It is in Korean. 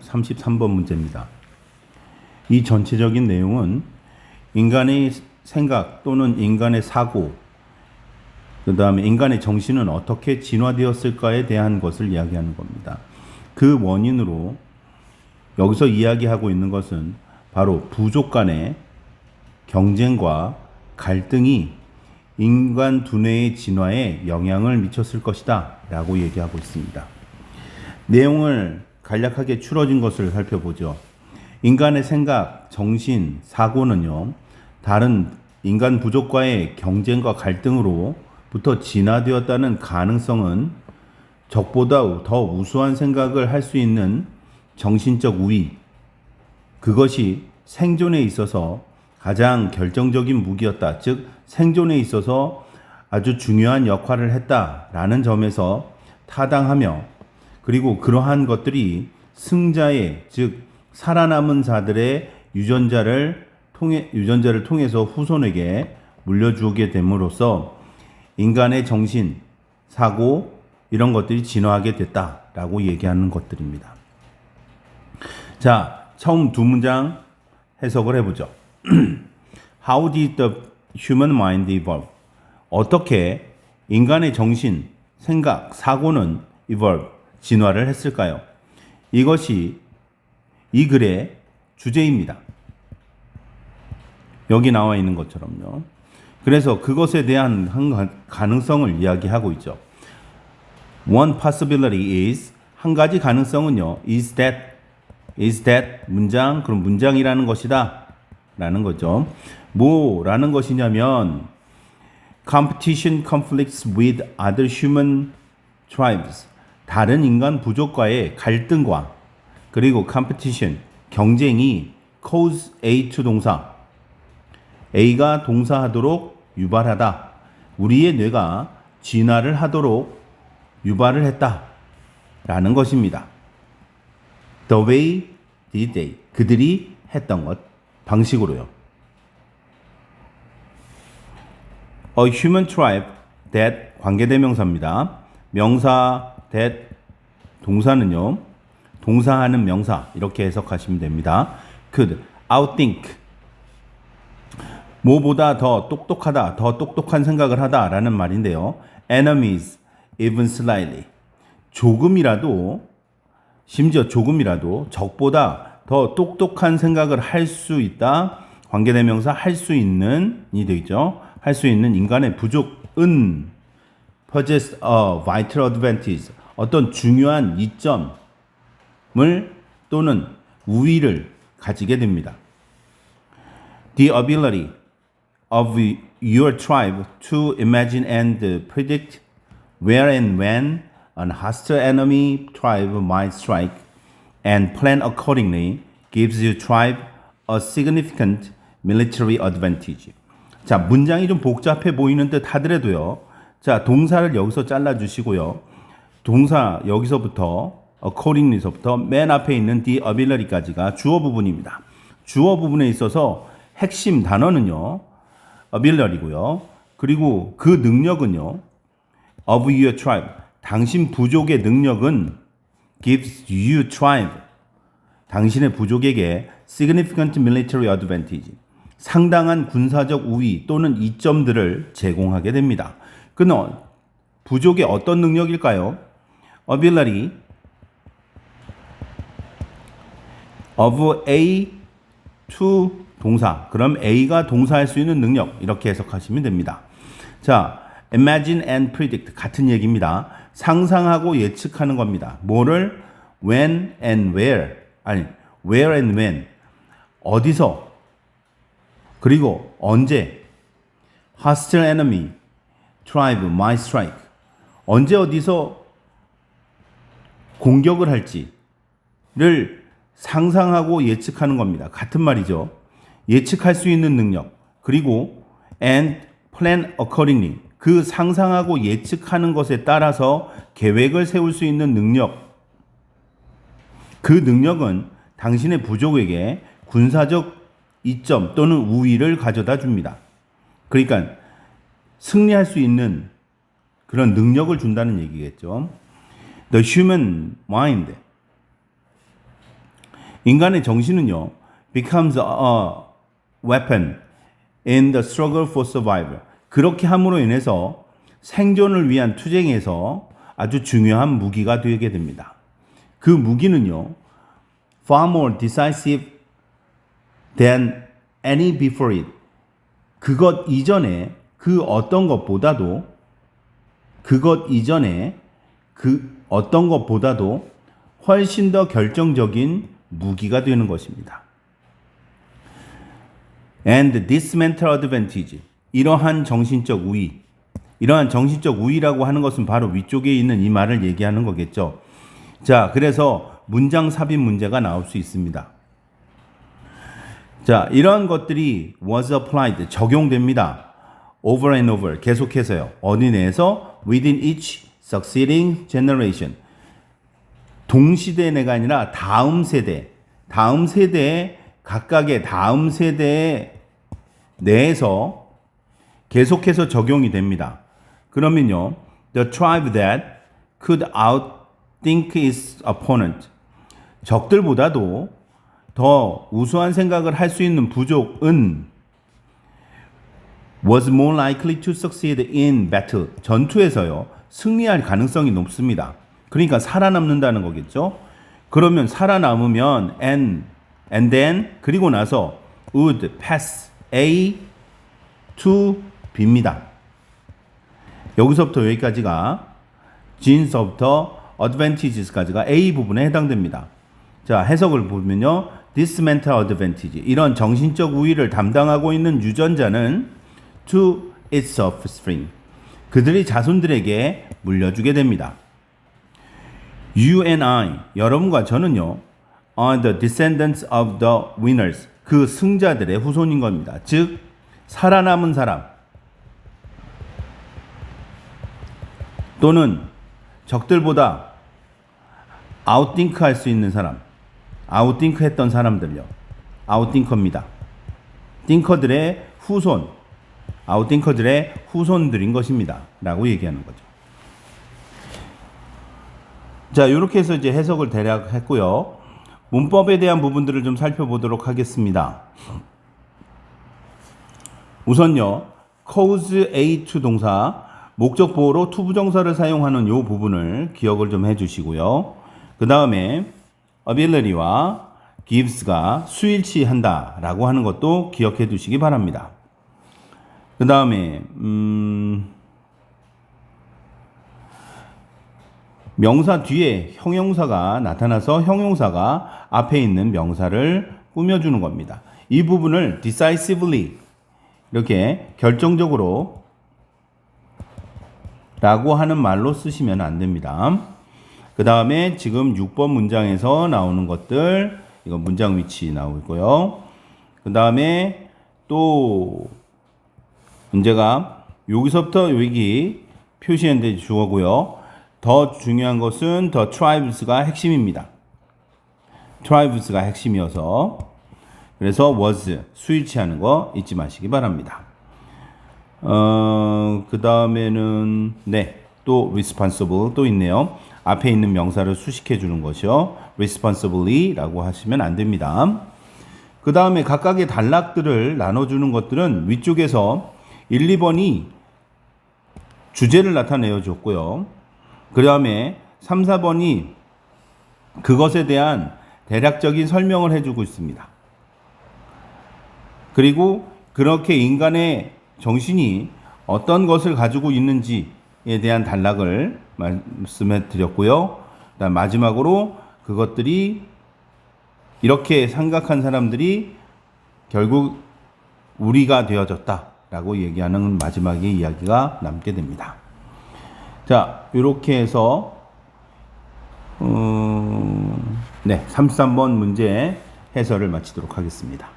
33번 문제입니다. 이 전체적인 내용은 인간의 생각 또는 인간의 사고, 그 다음에 인간의 정신은 어떻게 진화되었을까에 대한 것을 이야기하는 겁니다. 그 원인으로 여기서 이야기하고 있는 것은 바로 부족 간의 경쟁과 갈등이 인간 두뇌의 진화에 영향을 미쳤을 것이다 라고 얘기하고 있습니다. 내용을 간략하게 추려진 것을 살펴보죠. 인간의 생각, 정신, 사고는요, 다른 인간 부족과의 경쟁과 갈등으로부터 진화되었다는 가능성은 적보다 더 우수한 생각을 할 수 있는 정신적 우위, 그것이 생존에 있어서 가장 결정적인 무기였다. 즉, 생존에 있어서 아주 중요한 역할을 했다라는 점에서 타당하며, 그리고 그러한 것들이 승자의, 즉 살아남은 자들의 유전자를 통해서 후손에게 물려주게 됨으로써 인간의 정신, 사고 이런 것들이 진화하게 됐다라고 얘기하는 것들입니다. 자, 처음 두 문장 해석을 해보죠. How did the human mind evolve? 어떻게 인간의 정신, 생각, 사고는 evolve, 진화를 했을까요? 이것이 이 글의 주제입니다. 여기 나와 있는 것처럼요. 그래서 그것에 대한 한 가능성을 이야기하고 있죠. One possibility is, 한 가지 가능성은요, is that 문장, 그럼 문장이라는 것이다 라는 거죠. 뭐라는 것이냐면 competition conflicts with other human tribes, 다른 인간 부족과의 갈등과, 그리고 competition, 경쟁이 cause A to 동사, A가 동사하도록 유발하다, 우리의 뇌가 진화를 하도록 유발을 했다 라는 것입니다. The way did they, 그들이 했던 것 방식으로요. A human tribe that, 관계대명사입니다. 명사 that, 동사는요, 동사하는 명사 이렇게 해석하시면 됩니다. could outthink, 뭐보다 더 똑똑하다, 더 똑똑한 생각을 하다 라는 말인데요. enemies even slightly, 조금이라도, 심지어 조금이라도 적보다 더 똑똑한 생각을 할 수 있다. 관계대명사 할 수 있는이 되죠. 할 수 있는 인간의 부족은 possess a vital advantage, 어떤 중요한 이점을 또는 우위를 가지게 됩니다. The ability of your tribe to imagine and predict where and when an hostile enemy tribe might strike and plan accordingly gives your tribe a significant military advantage. 자, 문장이 좀 복잡해 보이는 듯 하더라도요. 자, 동사를 여기서 잘라주시고요. 동사 여기서부터 accordingly서부터 맨 앞에 있는 the ability까지가 주어 부분입니다. 주어 부분에 있어서 핵심 단어는요, ability고요. 그리고 그 능력은요, of your tribe, 당신 부족의 능력은 gives you tribe, 당신의 부족에게 significant military advantage, 상당한 군사적 우위 또는 이점들을 제공하게 됩니다. 그는 부족의 어떤 능력일까요? ability of A to 동사, 그럼 A가 동사할 수 있는 능력 이렇게 해석하시면 됩니다. 자, imagine and predict 같은 얘기입니다. 상상하고 예측하는 겁니다. 뭐를? when and where, 아니 where and when, 어디서 그리고 언제, hostile enemy tribe might strike, 언제 어디서 공격을 할지를 상상하고 예측하는 겁니다. 같은 말이죠. 예측할 수 있는 능력, 그리고 and plan accordingly, 그 상상하고 예측하는 것에 따라서 계획을 세울 수 있는 능력, 그 능력은 당신의 부족에게 군사적 이점 또는 우위를 가져다 줍니다. 그러니까 승리할 수 있는 그런 능력을 준다는 얘기겠죠. The human mind 인간의 정신은요, becomes a weapon in the struggle for survival. 그렇게 함으로 인해서 생존을 위한 투쟁에서 아주 중요한 무기가 되게 됩니다. 그 무기는요, far more decisive than any before it. 그것 이전에 그 어떤 것보다도 훨씬 더 결정적인 무기가 되는 것입니다. And this mental advantage. 이러한 정신적 우위라고 하는 것은 바로 위쪽에 있는 이 말을 얘기하는 거겠죠. 자, 그래서 문장 삽입 문제가 나올 수 있습니다. 자, 이러한 것들이 was applied, 적용됩니다. over and over, 계속해서요. 어디 내에서? within each succeeding generation. 동시대 내가 아니라 다음 세대, 각각의 다음 세대 내에서 계속해서 적용이 됩니다. 그러면요, the tribe that could outthink its opponent. 적들보다도 더 우수한 생각을 할 수 있는 부족은 was more likely to succeed in battle. 전투에서요, 승리할 가능성이 높습니다. 그러니까 살아남는다는 거겠죠. 그러면 살아남으면 and then 그리고 나서 would pass A to B입니다. 여기서부터 여기까지가 genes부터 advantages까지가 A 부분에 해당됩니다. 자, 해석을 보면요, this mental advantage, 이런 정신적 우위를 담당하고 있는 유전자는 to its offspring, 그들의 자손들에게 물려주게 됩니다. You and I, 여러분과 저는요, are the descendants of the winners, 그 승자들의 후손인 겁니다. 즉, 살아남은 사람 또는 적들보다 아웃띵크 할 수 있는 사람, 아웃띵크 했던 사람들요, 아웃띵커입니다. 띵커들의 후손, 아웃띵커들의 후손들인 것입니다 라고 얘기하는 거죠. 자, 이렇게 해서 이제 해석을 대략 했고요. 문법에 대한 부분들을 좀 살펴보도록 하겠습니다. 우선요, cause A to 동사, 목적 보호로 to 부정사를 사용하는 이 부분을 기억을 좀 해주시고요. 그 다음에 ability와 gives가 수일치한다라고 하는 것도 기억해 두시기 바랍니다. 그 다음에 명사 뒤에 형용사가 나타나서 형용사가 앞에 있는 명사를 꾸며주는 겁니다. 이 부분을 decisively, 이렇게 결정적으로 라고 하는 말로 쓰시면 안 됩니다. 그 다음에 지금 6번 문장에서 나오는 것들, 이건 문장 위치 나오고요. 그 다음에 또 문제가 여기서부터 여기 표시한 데 주어고요. 더 중요한 것은 the tribes가 핵심입니다. tribes가 핵심이어서, 그래서 was 수일치하는 거 잊지 마시기 바랍니다. 그 다음에는 또 responsible 또 있네요. 앞에 있는 명사를 수식해 주는 것이요. responsibly 라고 하시면 안 됩니다. 그 다음에 각각의 단락들을 나눠주는 것들은 위쪽에서 1, 2번이 주제를 나타내어 줬고요. 그 다음에 3, 4번이 그것에 대한 대략적인 설명을 해주고 있습니다. 그리고 그렇게 인간의 정신이 어떤 것을 가지고 있는지에 대한 단락을 말씀해 드렸고요. 그다음 마지막으로 그것들이 이렇게 생각한 사람들이 결국 우리가 되어졌다라고 얘기하는 마지막의 이야기가 남게 됩니다. 자, 이렇게 해서 33번 문제 해설을 마치도록 하겠습니다.